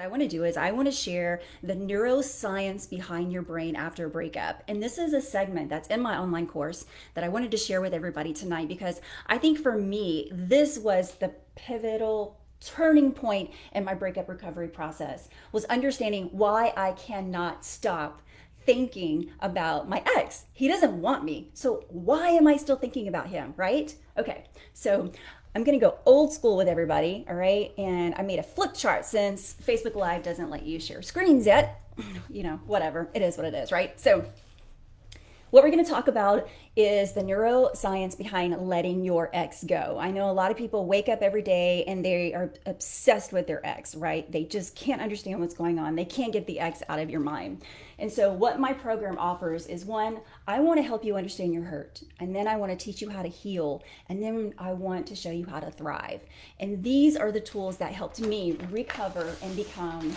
I want to do is I want to share the neuroscience behind your brain after a breakup. And this is a segment that's in my online course that I wanted to share with everybody tonight because I think for me, this was the pivotal turning point in my breakup recovery process, was understanding why I cannot stop thinking about my ex. He doesn't want me. So why am I still thinking about him, right? Okay. So I'm going to go old school with everybody, all right? And I made a flip chart since Facebook Live doesn't let you share screens yet. Whatever. It is what it is, right? So what we're going to talk about is the neuroscience behind letting your ex go. I know a lot of people wake up every day and they are obsessed with their ex, right? They just can't understand what's going on. They can't get the ex out of your mind. And so what my program offers is, one, I want to help you understand your hurt. And then I want to teach you how to heal. And then I want to show you how to thrive. And these are the tools that helped me recover and become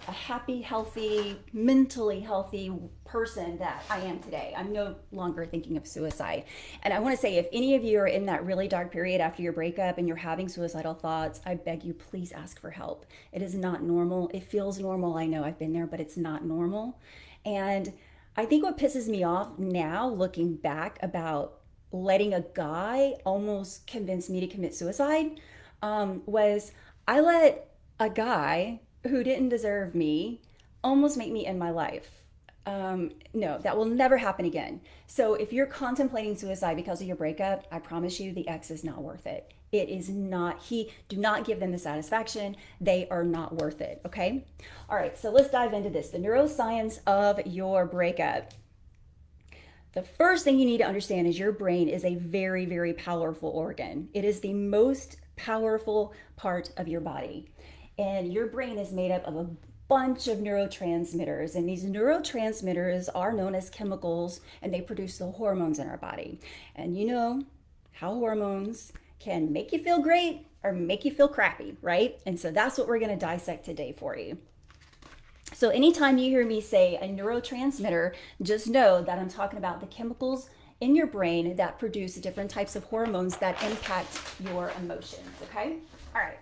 a happy, healthy, mentally healthy person that I am today. I'm no longer thinking of suicide. And I want to say, if any of you are in that really dark period after your breakup and you're having suicidal thoughts, I beg you, please ask for help. It is not normal. It feels normal. I know I've been there, but it's not normal. And I think what pisses me off now, looking back, about letting a guy almost convince me to commit suicide, was I let a guy who didn't deserve me almost make me end my life. No, that will never happen again. So if you're contemplating suicide because of your breakup, I promise you the ex is not worth it. It is not. Do not give them the satisfaction. They are not worth it, okay? All right, so let's dive into this. The neuroscience of your breakup. The first thing you need to understand is your brain is a very, very powerful organ. It is the most powerful part of your body. And your brain is made up of a bunch of neurotransmitters. And these neurotransmitters are known as chemicals, and they produce the hormones in our body. And you know how hormones can make you feel great or make you feel crappy, right? And so that's what we're going to dissect today for you. So anytime you hear me say a neurotransmitter, just know that I'm talking about the chemicals in your brain that produce different types of hormones that impact your emotions, okay? All right.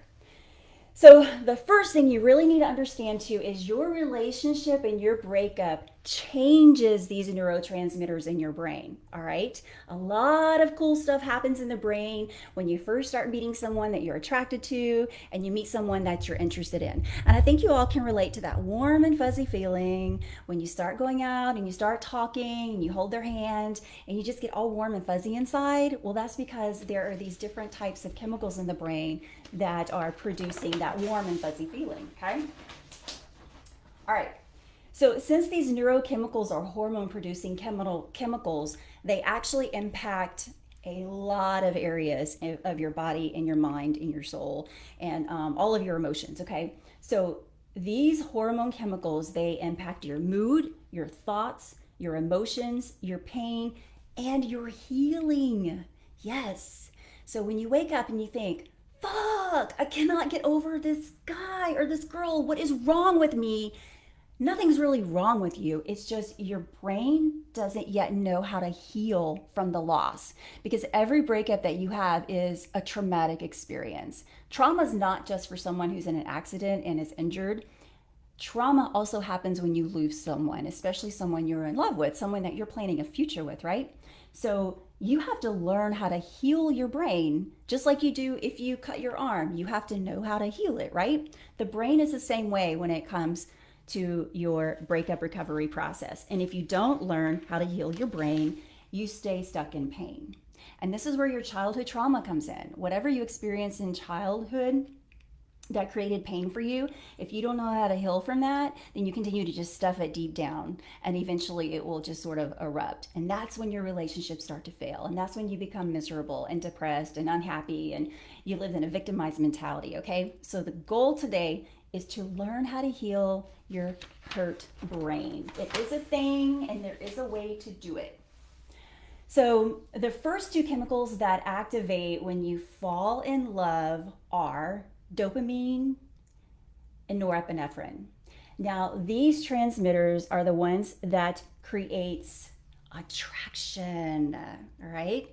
So the first thing you really need to understand too is your relationship and your breakup changes these neurotransmitters in your brain, all right? A lot of cool stuff happens in the brain when you first start meeting someone that you're attracted to and you meet someone that you're interested in. And I think you all can relate to that warm and fuzzy feeling when you start going out and you start talking and you hold their hand and you just get all warm and fuzzy inside. Well, that's because there are these different types of chemicals in the brain that are producing that warm and fuzzy feeling, okay? All right. So since these neurochemicals are hormone producing chemicals, they actually impact a lot of areas of your body and your mind and your soul and all of your emotions, okay? So these hormone chemicals, they impact your mood, your thoughts, your emotions, your pain, and your healing. Yes. So when you wake up and you think, fuck, I cannot get over this guy or this girl, what is wrong with me? Nothing's really wrong with you. It's just your brain doesn't yet know how to heal from the loss, because every breakup that you have is a traumatic experience. Trauma is not just for someone who's in an accident and is injured. Trauma also happens when you lose someone, especially someone you're in love with, someone that you're planning a future with, right? So you have to learn how to heal your brain, just like you do if you cut your arm. You have to know how to heal it, right? The brain is the same way when it comes to your breakup recovery process. And if you don't learn how to heal your brain, you stay stuck in pain. And this is where your childhood trauma comes in. Whatever you experienced in childhood that created pain for you, if you don't know how to heal from that, then you continue to just stuff it deep down, and eventually it will just sort of erupt. And that's when your relationships start to fail. And that's when you become miserable and depressed and unhappy, and you live in a victimized mentality, okay? So the goal today is to learn how to heal your hurt brain. It is a thing, and there is a way to do it. So the first two chemicals that activate when you fall in love are dopamine and norepinephrine. Now, these transmitters are the ones that creates attraction, all right?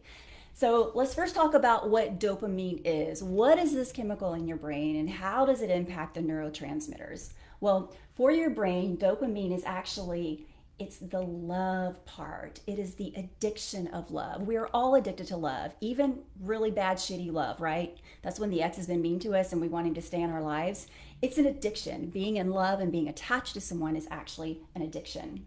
So let's first talk about what dopamine is. What is this chemical in your brain and how does it impact the neurotransmitters? Well, for your brain, dopamine is actually it's the love part. It is the addiction of love. We are all addicted to love, even really bad, shitty love, right? That's when the ex has been mean to us and we want him to stay in our lives. It's an addiction. Being in love and being attached to someone is actually an addiction.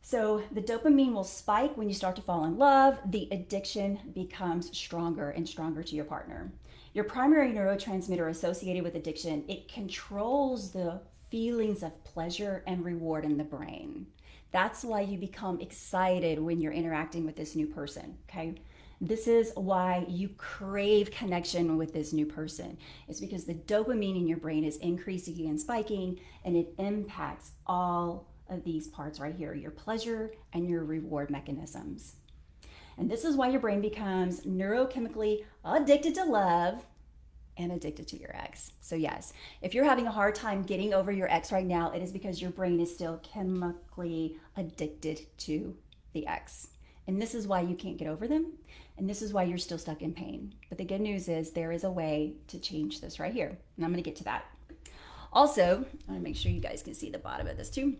So the dopamine will spike when you start to fall in love. The addiction becomes stronger and stronger to your partner. Your primary neurotransmitter associated with addiction, it controls the feelings of pleasure and reward in the brain. That's why you become excited when you're interacting with this new person, okay? This is why you crave connection with this new person. It's because the dopamine in your brain is increasing and spiking, and it impacts all of these parts right here, your pleasure and your reward mechanisms. And this is why your brain becomes neurochemically addicted to love and addicted to your ex. So yes, if you're having a hard time getting over your ex right now, it is because your brain is still chemically addicted to the ex. And this is why you can't get over them. And this is why you're still stuck in pain. But the good news is there is a way to change this right here. And I'm going to get to that. Also, I want to make sure you guys can see the bottom of this too.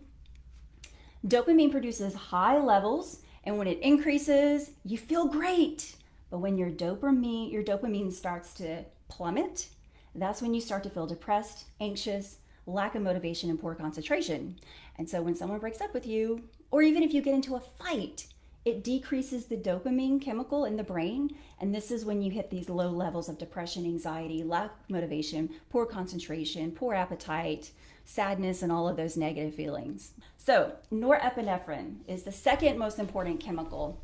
Dopamine produces high levels, and when it increases, you feel great. But when your dopamine starts to plummet, that's when you start to feel depressed, anxious, lack of motivation, and poor concentration. And so when someone breaks up with you, or even if you get into a fight, it decreases the dopamine chemical in the brain. And this is when you hit these low levels of depression, anxiety, lack of motivation, poor concentration, poor appetite, sadness, and all of those negative feelings. So norepinephrine is the second most important chemical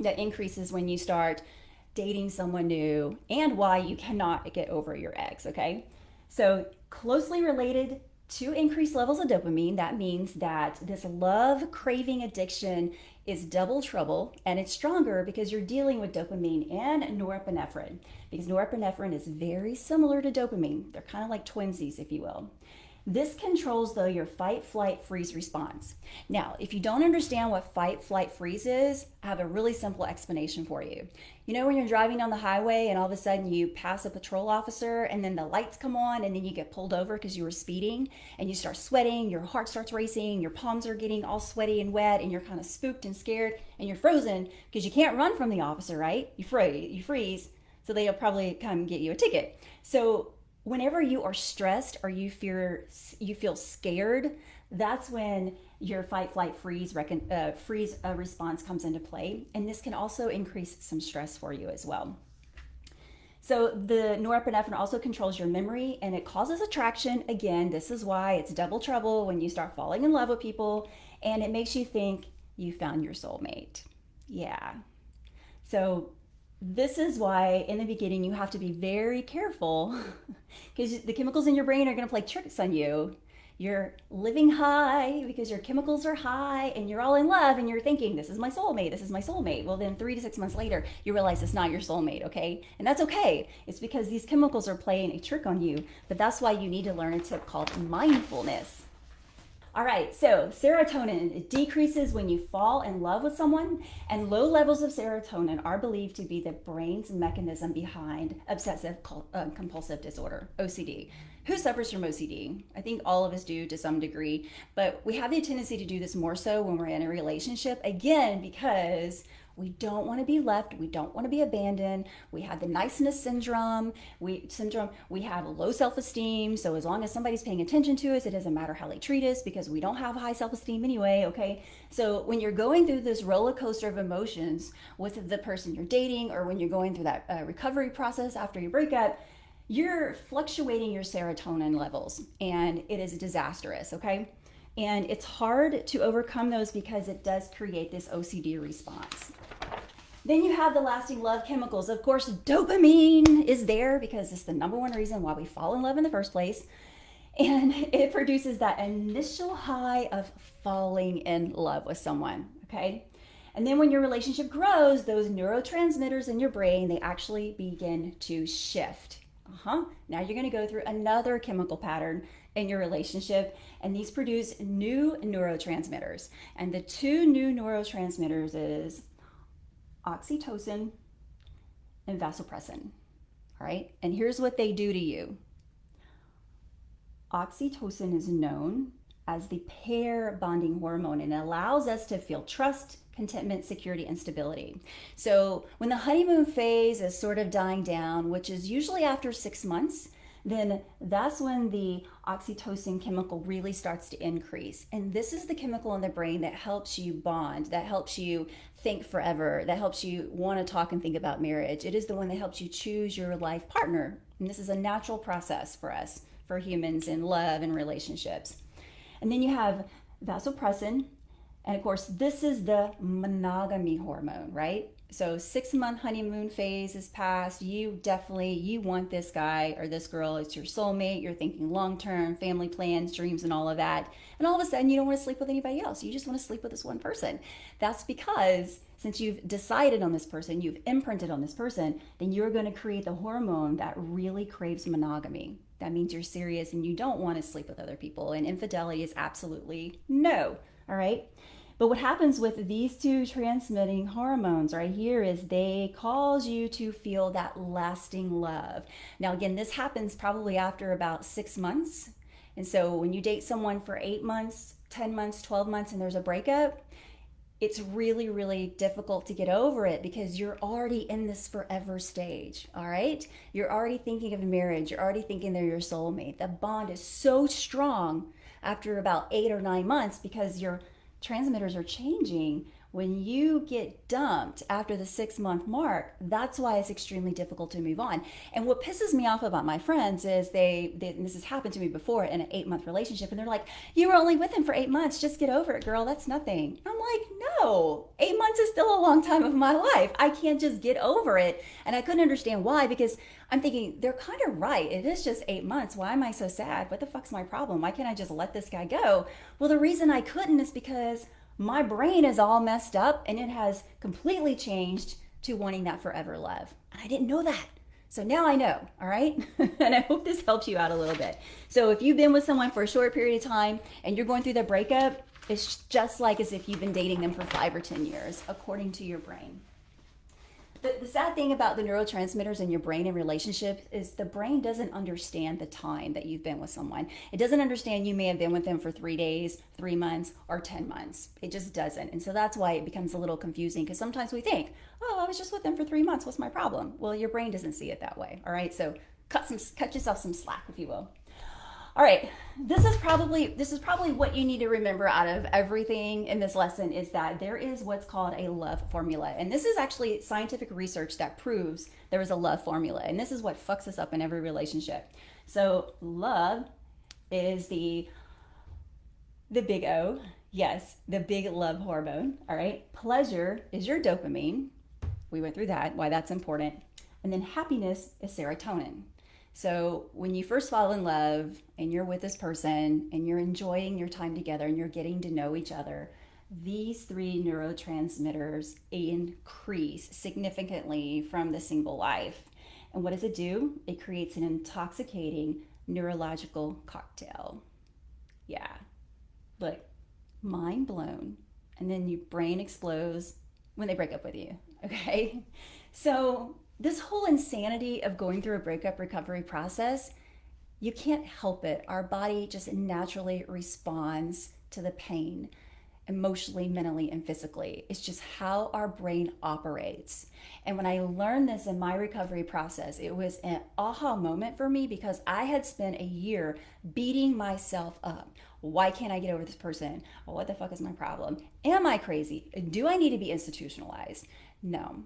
that increases when you start dating someone new and why you cannot get over your ex, okay? So closely related to increased levels of dopamine, that means that this love craving addiction is double trouble, and it's stronger because you're dealing with dopamine and norepinephrine, because norepinephrine is very similar to dopamine. They're kind of like twinsies, if you will. This controls, though, your fight, flight, freeze response. Now, if you don't understand what fight, flight, freeze is, I have a really simple explanation for you. You know when you're driving on the highway and all of a sudden you pass a patrol officer and then the lights come on and then you get pulled over because you were speeding and you start sweating, your heart starts racing, your palms are getting all sweaty and wet and you're kind of spooked and scared and you're frozen because you can't run from the officer, right? You freeze, so they'll probably come get you a ticket. So whenever you are stressed or you feel scared, that's when your fight, flight, freeze response comes into play. And this can also increase some stress for you as well. So the norepinephrine also controls your memory and it causes attraction. Again, this is why it's double trouble when you start falling in love with people, and it makes you think you found your soulmate. Yeah. So this is why in the beginning you have to be very careful because the chemicals in your brain are going to play tricks on you. You're living high because your chemicals are high and you're all in love and you're thinking, this is my soulmate, this is my soulmate. Well, then 3 to 6 months later, you realize it's not your soulmate, okay? And that's okay. It's because these chemicals are playing a trick on you, but that's why you need to learn a tip called mindfulness. All right, so serotonin, it decreases when you fall in love with someone, and low levels of serotonin are believed to be the brain's mechanism behind obsessive compulsive disorder, OCD. Who suffers from OCD? I think all of us do to some degree, but we have the tendency to do this more so when we're in a relationship, again, because we don't want to be left. We don't want to be abandoned. We have the niceness syndrome. We have low self-esteem. So as long as somebody's paying attention to us, it doesn't matter how they treat us because we don't have high self-esteem anyway, okay? So when you're going through this roller coaster of emotions with the person you're dating, or when you're going through that recovery process after your breakup, you're fluctuating your serotonin levels, and it is disastrous, okay? And it's hard to overcome those because it does create this OCD response. Then you have the lasting love chemicals. Of course, dopamine is there because it's the number one reason why we fall in love in the first place. And it produces that initial high of falling in love with someone, okay? And then when your relationship grows, those neurotransmitters in your brain, they actually begin to shift. Now you're going to go through another chemical pattern in your relationship, and these produce new neurotransmitters. And the two new neurotransmitters is oxytocin and vasopressin. All right. And here's what they do to you. Oxytocin is known as the pair bonding hormone, and it allows us to feel trust, contentment, security, and stability. So when the honeymoon phase is sort of dying down, which is usually after 6 months, then that's when the oxytocin chemical really starts to increase. And this is the chemical in the brain that helps you bond, that helps you think forever, that helps you want to talk and think about marriage. It is the one that helps you choose your life partner. And this is a natural process for us, for humans in love and relationships. And then you have vasopressin. And of course, this is the monogamy hormone, right? So 6-month honeymoon phase is past. You want this guy or this girl. It's your soulmate. You're thinking long-term, family plans, dreams, and all of that. And all of a sudden, you don't want to sleep with anybody else. You just want to sleep with this one person. That's because since you've decided on this person, you've imprinted on this person, then you're going to create the hormone that really craves monogamy. That means you're serious and you don't want to sleep with other people. And infidelity is absolutely no. All right? But what happens with these two transmitting hormones right here is they cause you to feel that lasting love. Now, again, this happens probably after about 6 months. And so when you date someone for 8 months, 10 months, 12 months, and there's a breakup, it's really, really difficult to get over it because you're already in this forever stage, all right? You're already thinking of marriage. You're already thinking they're your soulmate. The bond is so strong after about 8 or 9 months because your transmitters are changing. When you get dumped after the 6-month mark, that's why it's extremely difficult to move on. And what pisses me off about my friends is and this has happened to me before in an 8-month relationship, and they're like, you were only with him for 8 months, just get over it, girl, that's nothing. I'm like, no, 8 months is still a long time of my life. I can't just get over it. And I couldn't understand why, because I'm thinking they're kind of right. It is just 8 months. Why am I so sad? What the fuck's my problem? Why can't I just let this guy go? Well, the reason I couldn't is because my brain is all messed up and it has completely changed to wanting that forever love. And I didn't know that. So now I know, all right? And I hope this helps you out a little bit. So if you've been with someone for a short period of time and you're going through the breakup, it's just like as if you've been dating them for 5 or 10 years, according to your brain. The sad thing about the neurotransmitters in your brain and relationships is the brain doesn't understand the time that you've been with someone. It doesn't understand you may have been with them for 3 days, 3 months, or 10 months. It just doesn't. And so that's why it becomes a little confusing, because sometimes we think, oh, I was just with them for 3 months. What's my problem? Well, your brain doesn't see it that way. All right. So cut yourself some slack, if you will. All right, this is probably what you need to remember out of everything in this lesson, is that there is what's called a love formula. And this is actually scientific research that proves there is a love formula. And this is what fucks us up in every relationship. So love is the big O. Yes, the big love hormone. All right. Pleasure is your dopamine. We went through that, why that's important. And then happiness is serotonin. So when you first fall in love and you're with this person and you're enjoying your time together and you're getting to know each other, these 3 neurotransmitters increase significantly from the single life. And what does it do? It creates an intoxicating neurological cocktail. Yeah, look, mind blown. And then your brain explodes when they break up with you, okay? So this whole insanity of going through a breakup recovery process, you can't help it. Our body just naturally responds to the pain emotionally, mentally, and physically. It's just how our brain operates. And when I learned this in my recovery process, it was an aha moment for me, because I had spent a year beating myself up. Why can't I get over this person? Well, what the fuck is my problem? Am I crazy? Do I need to be institutionalized? No.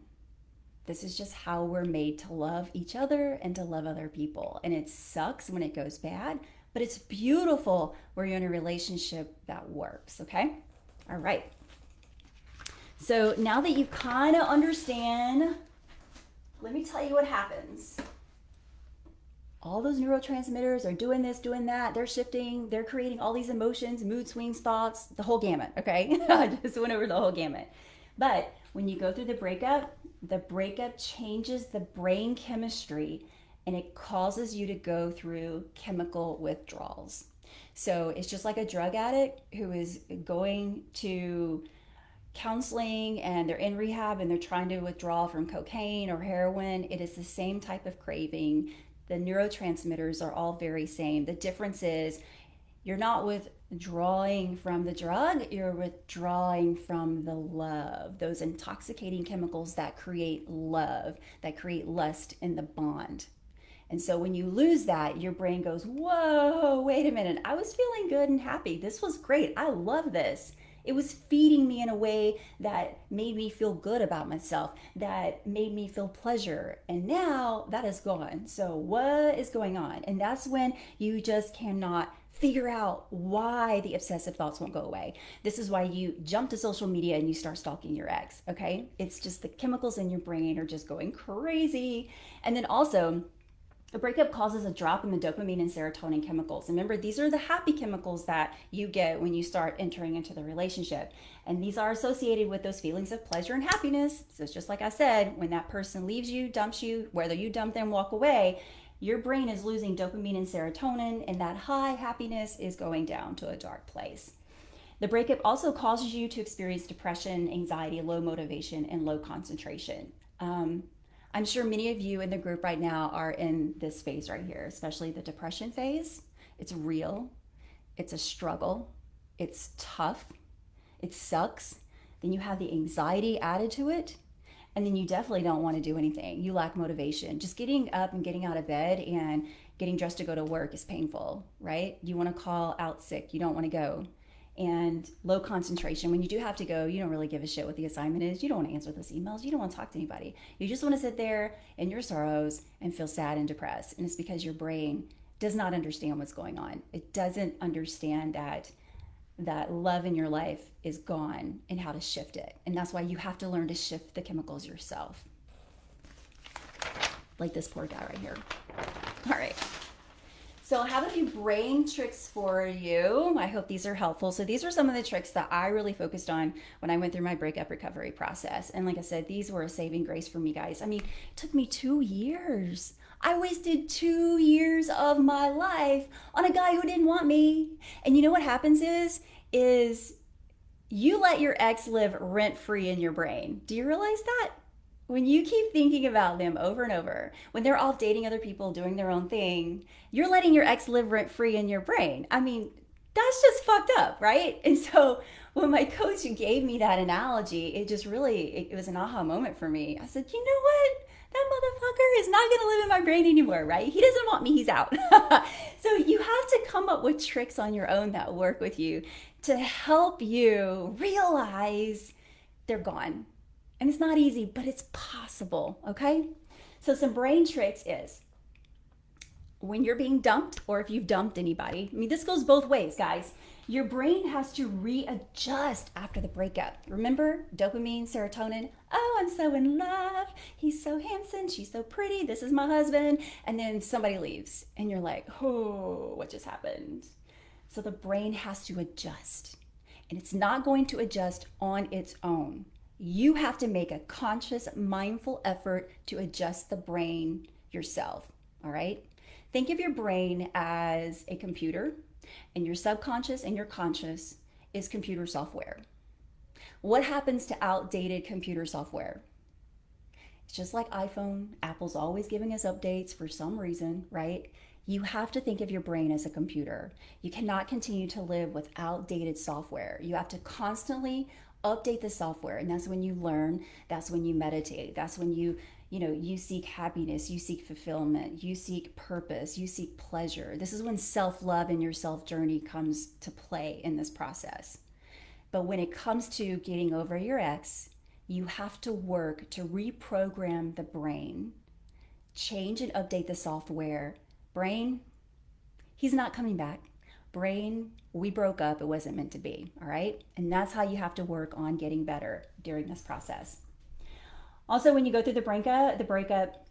This is just how we're made to love each other and to love other people. And it sucks when it goes bad, but it's beautiful when you're in a relationship that works, okay? All right. So now that you kind of understand, let me tell you what happens. All those neurotransmitters are doing this, doing that. They're shifting. They're creating all these emotions, mood swings, thoughts, the whole gamut, okay? I just went over the whole gamut. But when you go through the breakup changes the brain chemistry, and it causes you to go through chemical withdrawals. So it's just like a drug addict who is going to counseling and they're in rehab and they're trying to withdraw from cocaine or heroin, it is the same type of craving. The neurotransmitters are all very same. The difference is you're not withdrawing from the drug, you're withdrawing from the love, those intoxicating chemicals that create love, that create lust in the bond. And so when you lose that, your brain goes, whoa, wait a minute. I was feeling good and happy. This was great. I love this. It was feeding me in a way that made me feel good about myself, that made me feel pleasure. And now that is gone. So what is going on? And that's when you just cannot figure out why the obsessive thoughts won't go away. This is why you jump to social media and you start stalking your ex, okay? It's just the chemicals in your brain are just going crazy. And then also, a breakup causes a drop in the dopamine and serotonin chemicals. Remember, these are the happy chemicals that you get when you start entering into the relationship. And these are associated with those feelings of pleasure and happiness. So it's just like I said, when that person leaves you, dumps you, whether you dump them, walk away, your brain is losing dopamine and serotonin, and that high happiness is going down to a dark place. The breakup also causes you to experience depression, anxiety, low motivation, and low concentration. I'm sure many of you in the group right now are in this phase right here, especially the depression phase. It's real. It's a struggle. It's tough. It sucks. Then you have the anxiety added to it. And then you definitely don't want to do anything. You lack motivation. Just getting up and getting out of bed and getting dressed to go to work is painful, right? You want to call out sick. You don't want to go. And low concentration. When you do have to go, you don't really give a shit what the assignment is. You don't want to answer those emails. You don't want to talk to anybody. You just want to sit there in your sorrows and feel sad and depressed. And it's because your brain does not understand what's going on. It doesn't understand that love in your life is gone and how to shift it. And that's why you have to learn to shift the chemicals yourself. Like this poor guy right here. All right. So I have a few brain tricks for you. I hope these are helpful. So these are some of the tricks that I really focused on when I went through my breakup recovery process. And like I said, these were a saving grace for me, guys. I mean, it took me 2 years. I wasted 2 years of my life on a guy who didn't want me. And you know what happens is you let your ex live rent-free in your brain. Do you realize that? When you keep thinking about them over and over, when they're off dating other people, doing their own thing, you're letting your ex live rent-free in your brain. I mean, that's just fucked up, right? And so when my coach gave me that analogy, it was an aha moment for me. I said, you know what? That motherfucker is not going to live in my brain anymore, right? He doesn't want me, he's out. So you have to come up with tricks on your own that work with you to help you realize they're gone. And it's not easy, but it's possible, okay? So some brain tricks is when you're being dumped or if you've dumped anybody. I mean, this goes both ways, guys. Your brain has to readjust after the breakup. Remember, dopamine, serotonin. Oh, I'm so in love. He's so handsome. She's so pretty. This is my husband. And then somebody leaves and you're like, oh, what just happened? So the brain has to adjust. And it's not going to adjust on its own. You have to make a conscious, mindful effort to adjust the brain yourself, all right? Think of your brain as a computer, and your subconscious and your conscious is computer software. What happens to outdated computer software? It's just like iPhone. Apple's always giving us updates for some reason, right? You have to think of your brain as a computer. You cannot continue to live with outdated software. You have to constantly update the software, and that's when you learn, that's when you meditate, that's when you seek happiness, you seek fulfillment, you seek purpose, you seek pleasure. This is when self-love and your self-journey comes to play in this process. But when it comes to getting over your ex, you have to work to reprogram the brain, change and update the software. Brain, he's not coming back. Brain, we broke up, it wasn't meant to be, all right? And that's how you have to work on getting better during this process. Also, when you go through the breakup,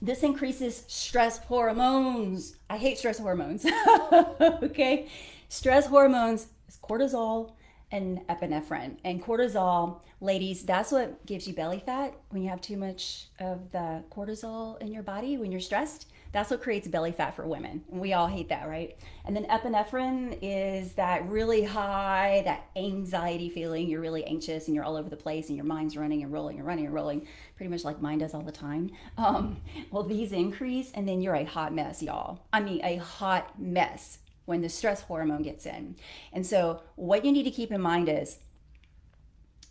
this increases stress hormones. I hate stress hormones, okay? Stress hormones is cortisol and epinephrine. And cortisol, ladies, that's what gives you belly fat when you have too much of the cortisol in your body when you're stressed. That's what creates belly fat for women. And we all hate that, right? And then epinephrine is that really high, that anxiety feeling. You're really anxious and you're all over the place and your mind's running and rolling and running and rolling, pretty much like mine does all the time. Well, these increase and then you're a hot mess, y'all. I mean, a hot mess when the stress hormone gets in. And so what you need to keep in mind is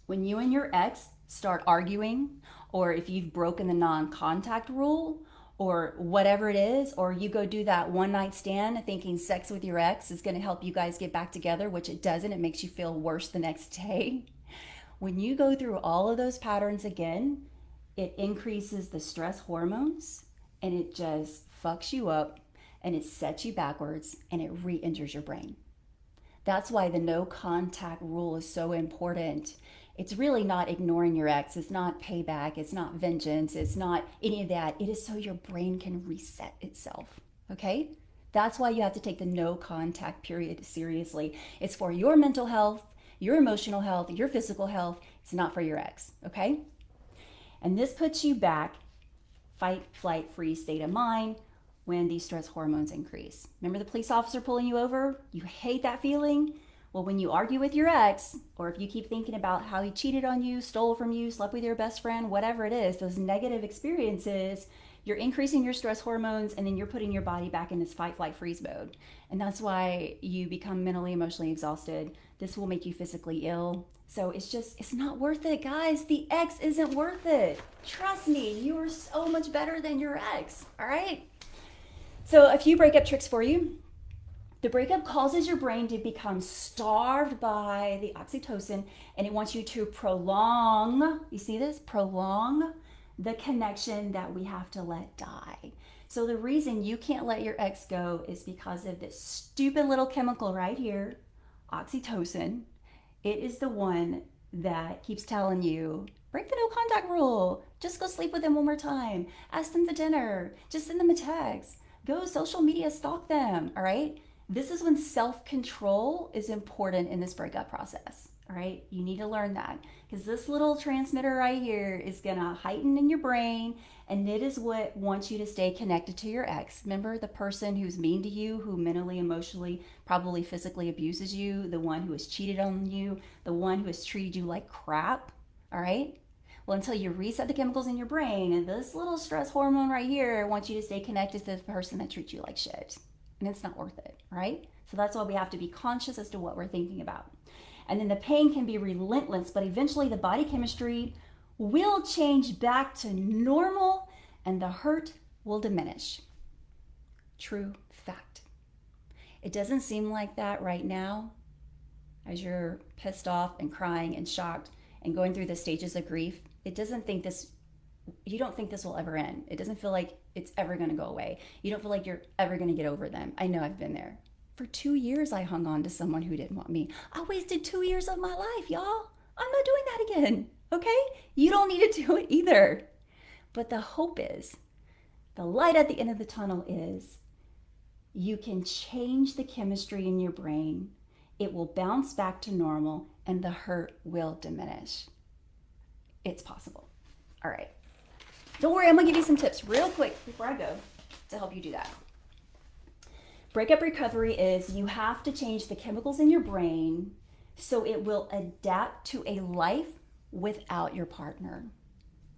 when you and your ex start arguing, or if you've broken the non-contact rule, or whatever it is, or you go do that one night stand thinking sex with your ex is going to help you guys get back together, which it doesn't. It makes you feel worse the next day. When you go through all of those patterns again, it increases the stress hormones and it just fucks you up and it sets you backwards and it re-injures your brain. That's why the no contact rule is so important. It's really not ignoring your ex. It's not payback. It's not vengeance. It's not any of that. It is so your brain can reset itself. Okay? That's why you have to take the no contact period seriously. It's for your mental health, your emotional health, your physical health. It's not for your ex. Okay? And this puts you back, fight, flight, freeze state of mind when these stress hormones increase. Remember the police officer pulling you over? You hate that feeling? Well, when you argue with your ex, or if you keep thinking about how he cheated on you, stole from you, slept with your best friend, whatever it is, those negative experiences, you're increasing your stress hormones and then you're putting your body back in this fight, flight, freeze mode. And that's why you become mentally, emotionally exhausted. This will make you physically ill. So it's not worth it, guys. The ex isn't worth it. Trust me, you are so much better than your ex, all right? So a few breakup tricks for you. The breakup causes your brain to become starved by the oxytocin, and it wants you to prolong, you see this? Prolong the connection that we have to let die. So the reason you can't let your ex go is because of this stupid little chemical right here, oxytocin. It is the one that keeps telling you, break the no contact rule, just go sleep with them one more time, ask them to dinner, just send them a text, go social media, stalk them, all right? This is when self-control is important in this breakup process, all right? You need to learn that because this little transmitter right here is gonna heighten in your brain, and it is what wants you to stay connected to your ex. Remember the person who's mean to you, who mentally, emotionally, probably physically abuses you, the one who has cheated on you, the one who has treated you like crap, all right? Well, until you reset the chemicals in your brain, and this little stress hormone right here wants you to stay connected to the person that treats you like shit. And it's not worth it, right? So that's why we have to be conscious as to what we're thinking about. And then the pain can be relentless, but eventually the body chemistry will change back to normal and the hurt will diminish. True fact. It doesn't seem like that right now as you're pissed off and crying and shocked and going through the stages of grief. You don't think this will ever end. It doesn't feel like it's ever going to go away. You don't feel like you're ever going to get over them. I know I've been there. For 2 years, I hung on to someone who didn't want me. I wasted 2 years of my life, y'all. I'm not doing that again, okay? You don't need to do it either. But the hope is, the light at the end of the tunnel is, you can change the chemistry in your brain. It will bounce back to normal and the hurt will diminish. It's possible. All right. Don't worry, I'm gonna give you some tips real quick before I go to help you do that. Breakup recovery is you have to change the chemicals in your brain so it will adapt to a life without your partner.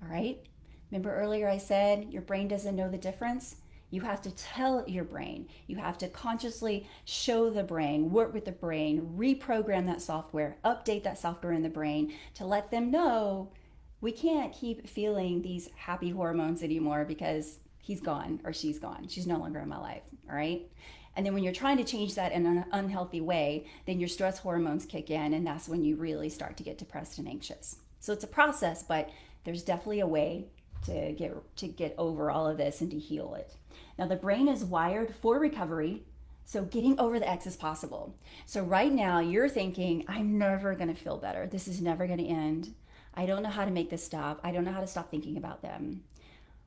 All right? Remember earlier I said your brain doesn't know the difference? You have to tell your brain. You have to consciously show the brain, work with the brain, reprogram that software, update that software in the brain to let them know we can't keep feeling these happy hormones anymore because he's gone or she's gone. She's no longer in my life, all right? And then when you're trying to change that in an unhealthy way, then your stress hormones kick in, and that's when you really start to get depressed and anxious. So it's a process, but there's definitely a way to get over all of this and to heal it. Now, the brain is wired for recovery, so getting over the ex is possible. So right now, you're thinking, I'm never gonna feel better. This is never gonna end. I don't know how to make this stop. I don't know how to stop thinking about them.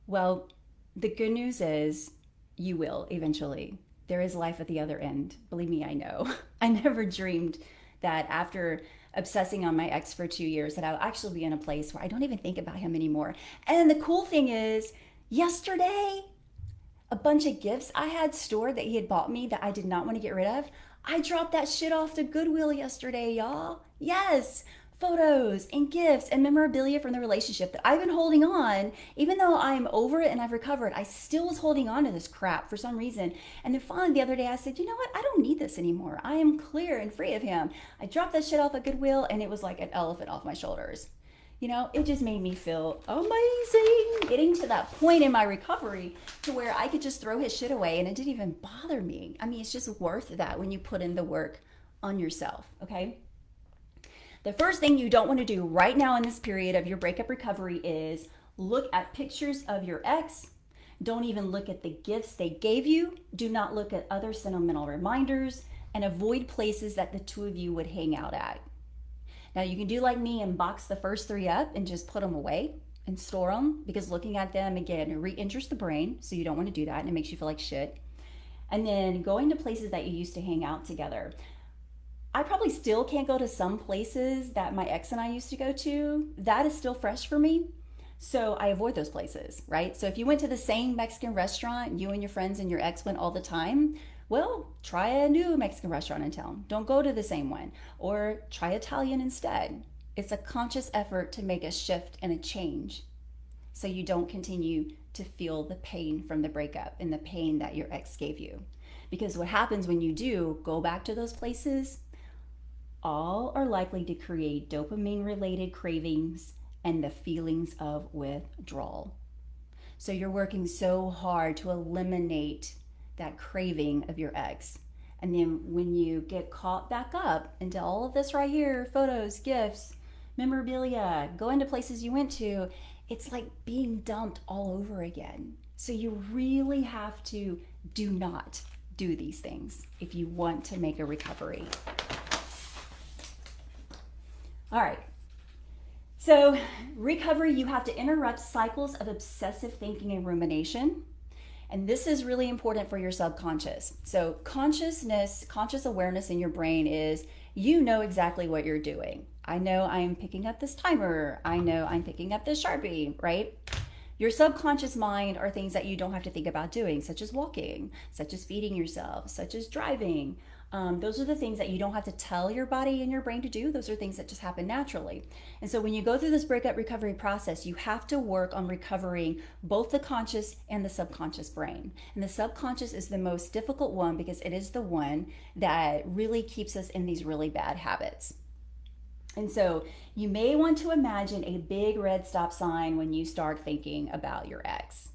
Well, the good news is you will eventually. There is life at the other end. Believe me, I know. I never dreamed that after obsessing on my ex for 2 years that I'll actually be in a place where I don't even think about him anymore. And the cool thing is, yesterday, a bunch of gifts I had stored that he had bought me that I did not want to get rid of. I dropped that shit off to Goodwill yesterday, y'all. Yes, photos and gifts and memorabilia from the relationship that I've been holding on. Even though I'm over it and I've recovered, I still was holding on to this crap for some reason. And then finally the other day I said, you know what? I don't need this anymore. I am clear and free of him. I dropped that shit off at Goodwill and it was like an elephant off my shoulders. You know, it just made me feel amazing getting to that point in my recovery to where I could just throw his shit away and it didn't even bother me. I mean, it's just worth that when you put in the work on yourself, okay? The first thing you don't want to do right now in this period of your breakup recovery is look at pictures of your ex. Don't even look at the gifts they gave you. Do not look at other sentimental reminders and avoid places that the two of you would hang out at. Now you can do like me and box the first 3 up and just put them away and store them, because looking at them again re-enters the brain, so you don't want to do that and it makes you feel like shit. And then going to places that you used to hang out together. I probably still can't go to some places that my ex and I used to go to. That is still fresh for me. So I avoid those places, right? So if you went to the same Mexican restaurant, you and your friends and your ex went all the time, well, try a new Mexican restaurant in town. Don't go to the same one, or try Italian instead. It's a conscious effort to make a shift and a change so you don't continue to feel the pain from the breakup and the pain that your ex gave you. Because what happens when you do go back to those places, all are likely to create dopamine related cravings and the feelings of withdrawal. So you're working so hard to eliminate that craving of your ex. And then when you get caught back up into all of this right here, photos, gifts, memorabilia, going to places you went to, it's like being dumped all over again. So you really have to do not do these things if you want to make a recovery. All right. So recovery, you have to interrupt cycles of obsessive thinking and rumination. And this is really important for your subconscious. So conscious awareness in your brain is, you know exactly what you're doing. I know I'm picking up this timer. I know I'm picking up this Sharpie, right? Your subconscious mind are things that you don't have to think about doing, such as walking, such as feeding yourself, such as driving. Those are the things that you don't have to tell your body and your brain to do. Those are things that just happen naturally. And so when you go through this breakup recovery process, you have to work on recovering both the conscious and the subconscious brain. And the subconscious is the most difficult one because it is the one that really keeps us in these really bad habits. And so you may want to imagine a big red stop sign when you start thinking about your ex.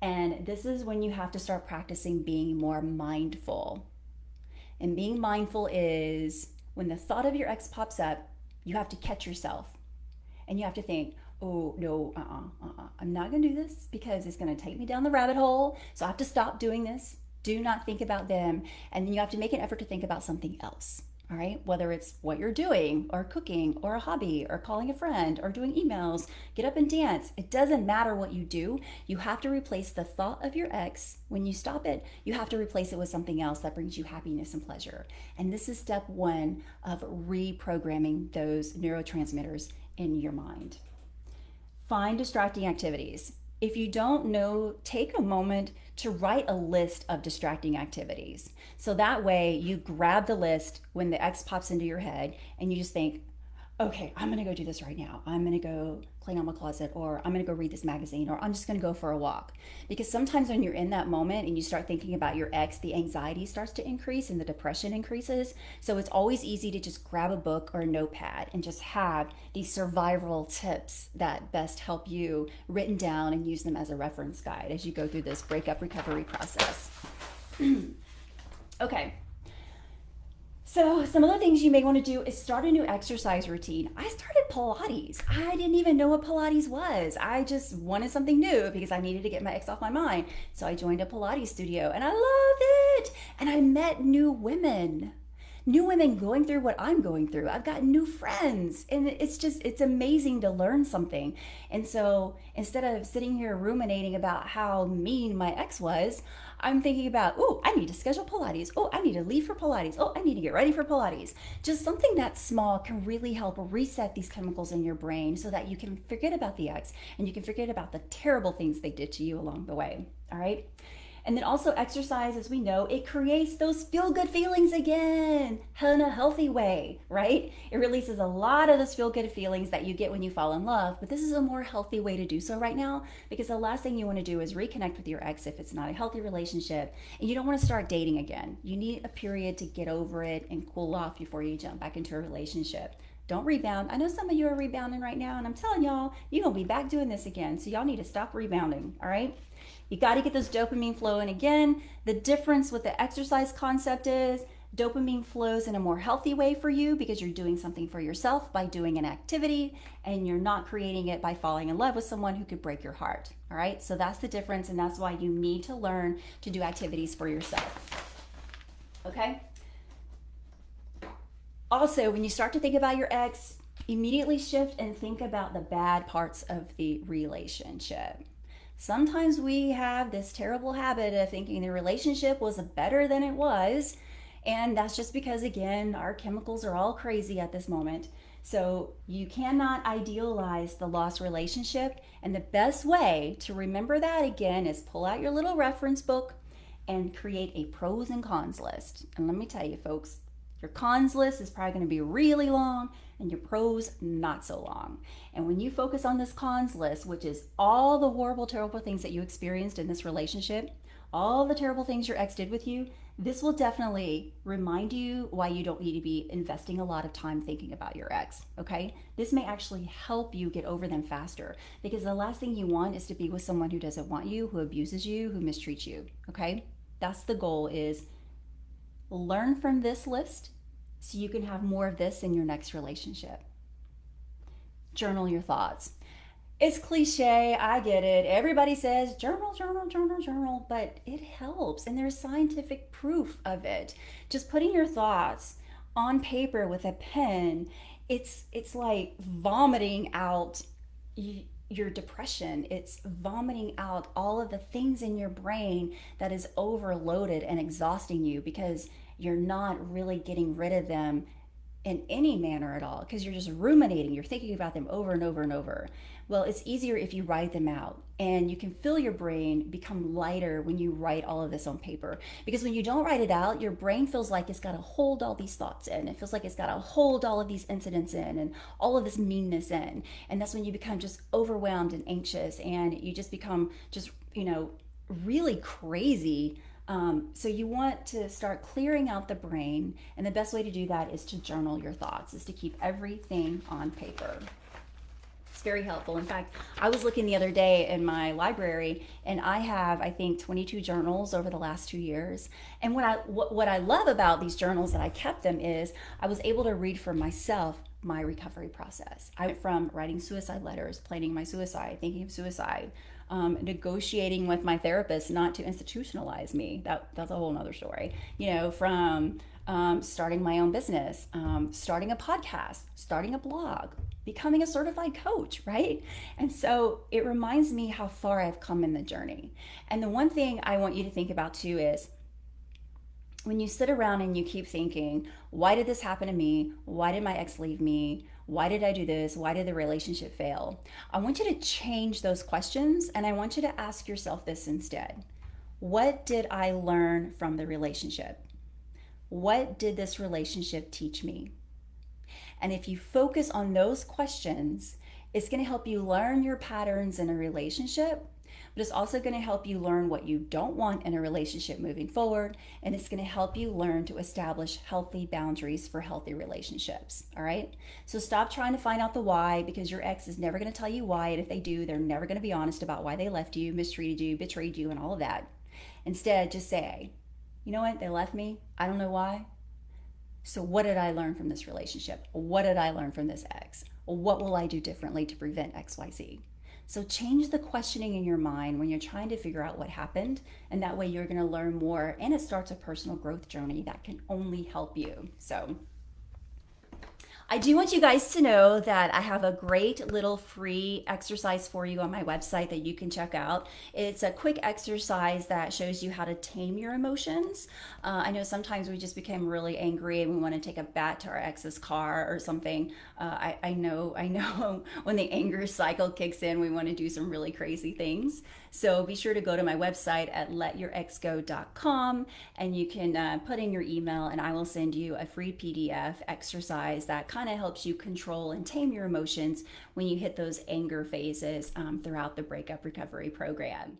And this is when you have to start practicing being more mindful. And being mindful is when the thought of your ex pops up, you have to catch yourself. And you have to think, oh, no, I'm not going to do this because it's going to take me down the rabbit hole. So I have to stop doing this. Do not think about them. And then you have to make an effort to think about something else. All right, whether it's what you're doing or cooking or a hobby or calling a friend or doing emails, get up and dance. It doesn't matter what you do. You have to replace the thought of your ex. When you stop it, you have to replace it with something else that brings you happiness and pleasure. And this is step 1 of reprogramming those neurotransmitters in your mind. Find distracting activities. If you don't know, take a moment to write a list of distracting activities. So that way you grab the list when the ex pops into your head and you just think, okay, I'm gonna go do this right now. I'm gonna go clean out my closet, or I'm gonna go read this magazine, or I'm just gonna go for a walk. Because sometimes when you're in that moment and you start thinking about your ex, the anxiety starts to increase and the depression increases. So it's always easy to just grab a book or a notepad and just have these survival tips that best help you written down and use them as a reference guide as you go through this breakup recovery process. Okay. So some of the things you may want to do is start a new exercise routine. I started Pilates. I didn't even know what Pilates was. I just wanted something new because I needed to get my ex off my mind. So I joined a Pilates studio and I love it. And I met new women going through what I'm going through. I've got new friends and it's amazing to learn something. And so instead of sitting here ruminating about how mean my ex was, I'm thinking about, oh, I need to schedule Pilates. Oh, I need to leave for Pilates. Oh, I need to get ready for Pilates. Just something that small can really help reset these chemicals in your brain so that you can forget about the ex and you can forget about the terrible things they did to you along the way. All right. And then also exercise, as we know, it creates those feel-good feelings again in a healthy way, right? It releases a lot of those feel-good feelings that you get when you fall in love, but this is a more healthy way to do so right now, because the last thing you want to do is reconnect with your ex if it's not a healthy relationship, and you don't want to start dating again. You need a period to get over it and cool off before you jump back into a relationship. Don't rebound. I know some of you are rebounding right now, and I'm telling y'all, you're going to be back doing this again. So y'all need to stop rebounding, all right? You got to get those dopamine flowing again. The difference with the exercise concept is dopamine flows in a more healthy way for you because you're doing something for yourself by doing an activity, and you're not creating it by falling in love with someone who could break your heart, all right? So that's the difference, and that's why you need to learn to do activities for yourself, okay? Also, when you start to think about your ex, immediately shift and think about the bad parts of the relationship. Sometimes we have this terrible habit of thinking the relationship was better than it was, and that's just because, again, our chemicals are all crazy at this moment. So you cannot idealize the lost relationship, and the best way to remember that, again, is pull out your little reference book and create a pros and cons list. And let me tell you, folks, your cons list is probably going to be really long, and your pros not so long. And when you focus on this cons list, which is all the horrible, terrible things that you experienced in this relationship, all the terrible things your ex did with you, this will definitely remind you why you don't need to be investing a lot of time thinking about your ex, okay? This may actually help you get over them faster, because the last thing you want is to be with someone who doesn't want you, who abuses you, who mistreats you, okay? That's the goal, is learn from this list so you can have more of this in your next relationship. Journal your thoughts. It's cliche, I get it. Everybody says journal, journal, journal, journal, but it helps, and there's scientific proof of it. Just putting your thoughts on paper with a pen, it's like vomiting out your depression. It's vomiting out all of the things in your brain that is overloaded and exhausting you, because you're not really getting rid of them in any manner at all, because you're just ruminating. You're thinking about them over and over and over. Well, it's easier if you write them out, and you can feel your brain become lighter when you write all of this on paper. Because when you don't write it out, your brain feels like it's got to hold all these thoughts in. It feels like it's got to hold all of these incidents in and all of this meanness in. And that's when you become just overwhelmed and anxious, and you just become just, really crazy. So you want to start clearing out the brain, and the best way to do that is to journal your thoughts, is to keep everything on paper. It's very helpful. In fact, I was looking the other day in my library, and I have, I think, 22 journals over the last 2 years. And what I love about these journals that I kept them is I was able to read for myself my recovery process. I went from writing suicide letters, planning my suicide, thinking of suicide, negotiating with my therapist not to institutionalize me. That's a whole nother story. From starting my own business, starting a podcast, starting a blog, becoming a certified coach, right? And so it reminds me how far I've come in the journey. And the one thing I want you to think about too is, when you sit around and you keep thinking, why did this happen to me? Why did my ex leave me? Why did I do this? Why did the relationship fail? I want you to change those questions, and I want you to ask yourself this instead. What did I learn from the relationship? What did this relationship teach me? And if you focus on those questions, it's going to help you learn your patterns in a relationship, but it's also going to help you learn what you don't want in a relationship moving forward, and it's going to help you learn to establish healthy boundaries for healthy relationships, all right? So stop trying to find out the why, because your ex is never going to tell you why, and if they do, they're never going to be honest about why they left you, mistreated you, betrayed you, and all of that. Instead, just say, you know what, they left me, I don't know why. So what did I learn from this relationship? What did I learn from this ex? What will I do differently to prevent XYZ? So change the questioning in your mind when you're trying to figure out what happened, and that way you're going to learn more, and it starts a personal growth journey that can only help you. So I do want you guys to know that I have a great little free exercise for you on my website that you can check out. It's a quick exercise that shows you how to tame your emotions. I know sometimes we just become really angry and we want to take a bat to our ex's car or something. I know when the anger cycle kicks in, we want to do some really crazy things. So be sure to go to my website at letyourexgo.com, and you can put in your email, and I will send you a free PDF exercise that kind of helps you control and tame your emotions when you hit those anger phases throughout the breakup recovery program.